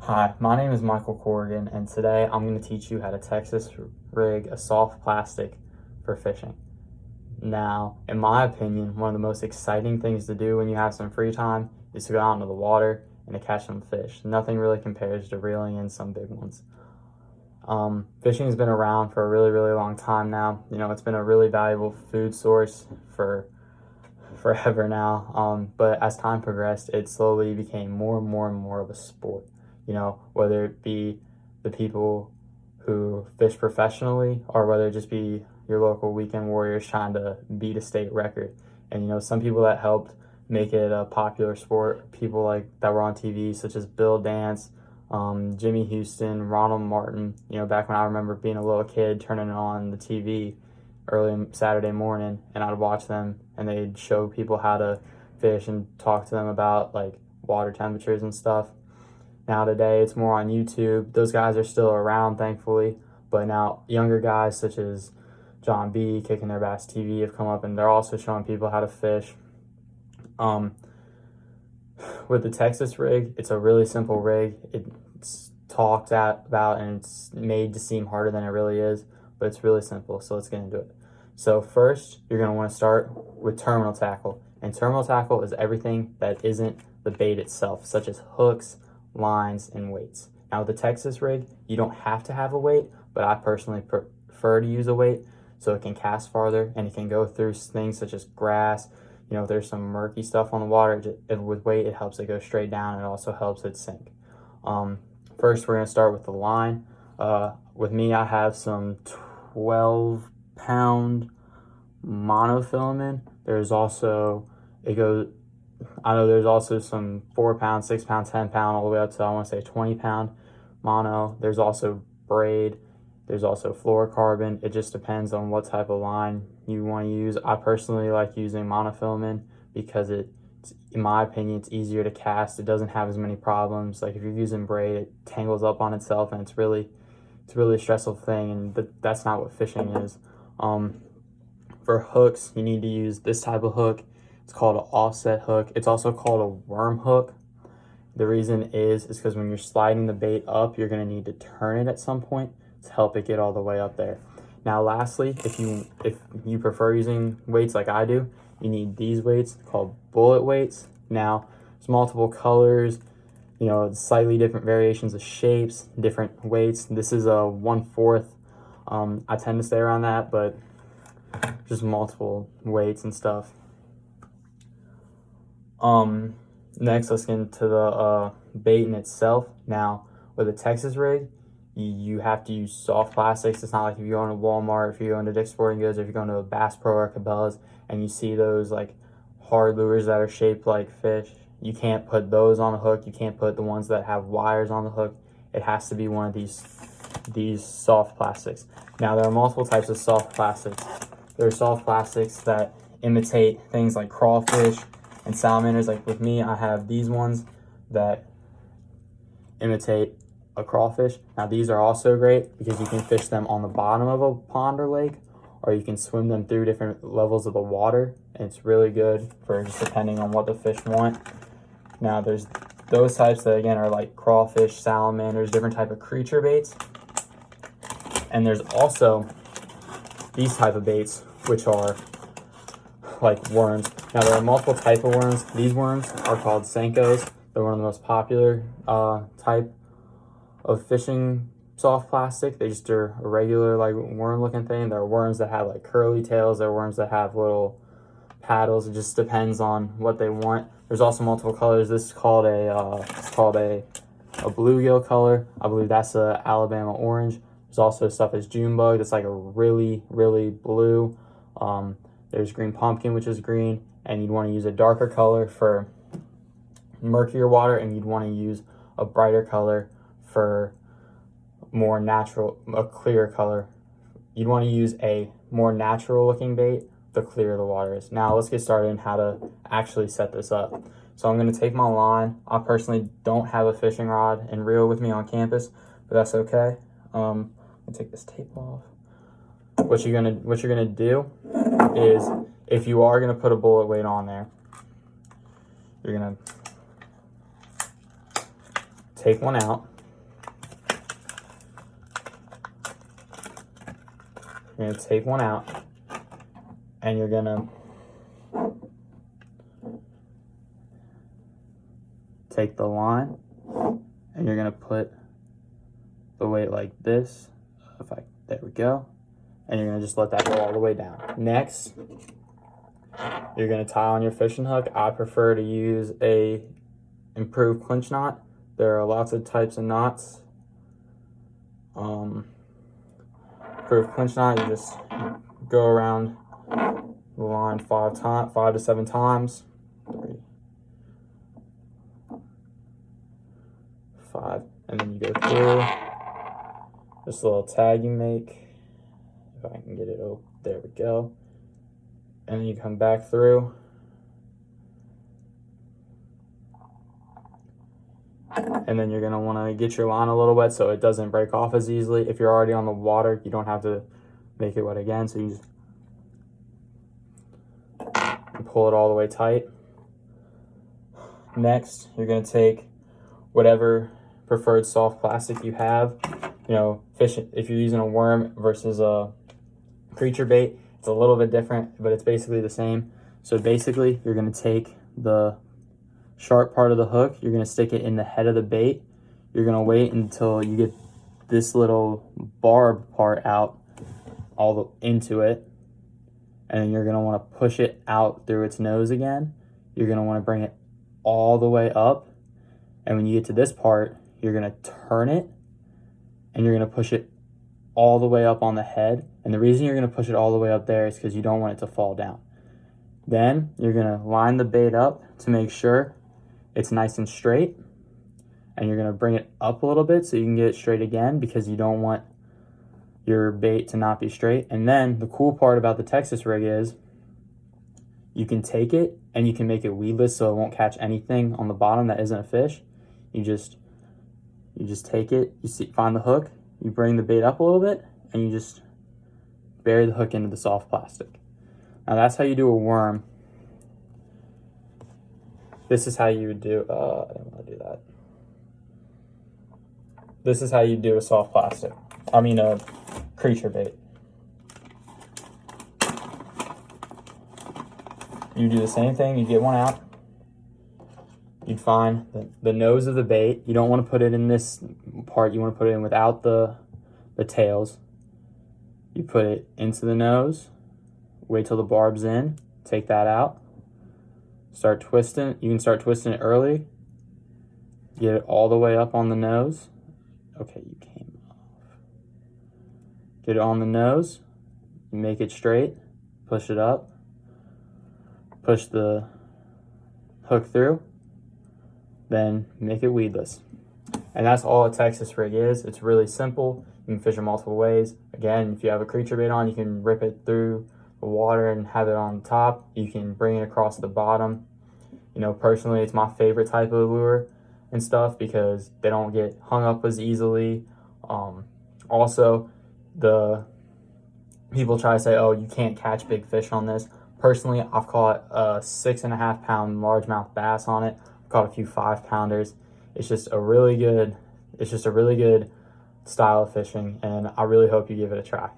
Hi, my name is Michael Corrigan, and today I'm going to teach you how to Texas rig a soft plastic for fishing. Now, in my opinion, one of the most exciting things to do when you have some free time is to go out into the water and to catch some fish. Nothing really compares to reeling in some big ones. Fishing has been around for a really long time now. You know, it's been a really valuable food source for forever now. But as time progressed, it slowly became more and more of a sport. You know, whether it be the people who fish professionally or whether it just be your local weekend warriors trying to beat a state record. And, you know, some people that helped make it a popular sport, people like that were on TV, such as Bill Dance, Jimmy Houston, Ronald Martin. You know, back when I remember being a little kid, turning on the TV early Saturday morning, and I'd watch them and they'd show people how to fish and talk to them about like water temperatures and stuff. Now today it's more on YouTube. Those guys are still around, thankfully, but now younger guys such as John B, Kicking Their Bass TV have come up and they're also showing people how to fish. With the Texas rig, it's a really simple rig. It's talked about and it's made to seem harder than it really is, but it's really simple, so let's get into it. So first, you're going to want to start with terminal tackle, and terminal tackle is everything that isn't the bait itself, such as hooks, lines, and weights. Now with the Texas rig, you don't have to have a weight, but I personally prefer to use a weight so it can cast farther and it can go through things such as grass. You know, if there's some murky stuff on the water, with weight, it helps it go straight down. It also helps it sink. First, we're going to start with the line. With me, I have some 12-pound monofilament. There's also, I know there's also some 4-pound, 6-pound, 10-pound, all the way up to, I want to say, 20-pound mono. There's also braid. There's also fluorocarbon. It just depends on what type of line you want to use. I personally like using monofilament because in my opinion, it's easier to cast. It doesn't have as many problems. Like if you're using braid, it tangles up on itself and it's really a stressful thing, and that's not what fishing is. For hooks, you need to use this type of hook. It's called an offset hook. It's also called a worm hook. The reason is because when you're sliding the bait up, you're going to need to turn it at some point to help it get all the way up there. Now lastly, if you prefer using weights like I do, you need these weights called bullet weights. Now there's multiple colors, you know, slightly different variations of shapes, different weights. This is a 1/4. I tend to stay around that, but just multiple weights and stuff. Next, let's get into the bait in itself. Now, with a Texas rig, you have to use soft plastics. It's not like if you're going to Walmart, if you're going to Dick's Sporting Goods, or if you're going to Bass Pro or Cabela's, and you see those like hard lures that are shaped like fish. You can't put those on a hook. You can't put the ones that have wires on the hook. It has to be one of these soft plastics. Now, there are multiple types of soft plastics. There are soft plastics that imitate things like crawfish and salamanders. Like with me, I have these ones that imitate a crawfish. Now these are also great because you can fish them on the bottom of a pond or lake, or you can swim them through different levels of the water, and it's really good for just depending on what the fish want. Now there's those types that again are like crawfish, salamanders, different type of creature baits. And there's also these type of baits, which are like worms. Now there are multiple type of worms. These worms are called Senkos. They're one of the most popular type of fishing soft plastic. They just are a regular like worm looking thing. There are worms that have like curly tails. There are worms that have little paddles. It just depends on what they want. There's also multiple colors. This is called a bluegill color. I believe that's a Alabama orange. There's also stuff as Junebug that's like a really blue. There's green pumpkin, which is green, and you'd want to use a darker color for murkier water, and you'd want to use a brighter color for more natural, a clearer color. You'd want to use a more natural looking bait the clearer the water is. Now let's get started on how to actually set this up. So I'm going to take my line. I personally don't have a fishing rod and reel with me on campus, but that's okay. I'm gonna take this tape off. What you're gonna do is, if you are gonna put a bullet weight on there, you're gonna take one out you're gonna take one out, and you're gonna take the line, and you're gonna put the weight like this. There we go. And you're gonna just let that go all the way down. Next, you're gonna tie on your fishing hook. I prefer to use a improved clinch knot. There are lots of types of knots. Improved clinch knot, you just go around the line 5 to 7 times. 3, 5, and then you go through this little tag you make. If I can get it open, there we go. And then you come back through. And then you're gonna wanna get your line a little wet so it doesn't break off as easily. If you're already on the water, you don't have to make it wet again. So you just pull it all the way tight. Next, you're gonna take whatever preferred soft plastic you have. You know, fish, if you're using a worm versus a creature bait, it's a little bit different, but it's basically the same. So basically, you're gonna take the sharp part of the hook, you're gonna stick it in the head of the bait. You're gonna wait until you get this little barb part out into it, and then you're gonna wanna push it out through its nose again. You're gonna wanna bring it all the way up, and when you get to this part, you're gonna turn it, and you're gonna push it all the way up on the head. And the reason you're gonna push it all the way up there is because you don't want it to fall down. Then you're gonna line the bait up to make sure it's nice and straight. And you're gonna bring it up a little bit so you can get it straight again, because you don't want your bait to not be straight. And then the cool part about the Texas rig is you can take it and you can make it weedless so it won't catch anything on the bottom that isn't a fish. You just take it, find the hook, you bring the bait up a little bit, and you just bury the hook into the soft plastic. Now that's how you do a worm. This is how you would do, I don't want to do that. This is how you do a soft plastic. I mean a creature bait. You do the same thing, you get one out. You'd find the nose of the bait. You don't want to put it in this part, you want to put it in without the tails. You put it into the nose, wait till the barb's in, take that out, start twisting. You can start twisting it early, get it all the way up on the nose. Okay, you came off. Get it on the nose, you make it straight, push it up, push the hook through, then make it weedless. And that's all a Texas rig is. It's really simple. You can fish it multiple ways. Again, if you have a creature bait on, you can rip it through the water and have it on top. You can bring it across the bottom. You know, personally, it's my favorite type of lure and stuff because they don't get hung up as easily. Also, the people try to say, oh, you can't catch big fish on this. Personally, I've caught a 6.5 pound largemouth bass on it. I've caught a few 5-pounders. It's just a really good style of fishing, and I really hope you give it a try.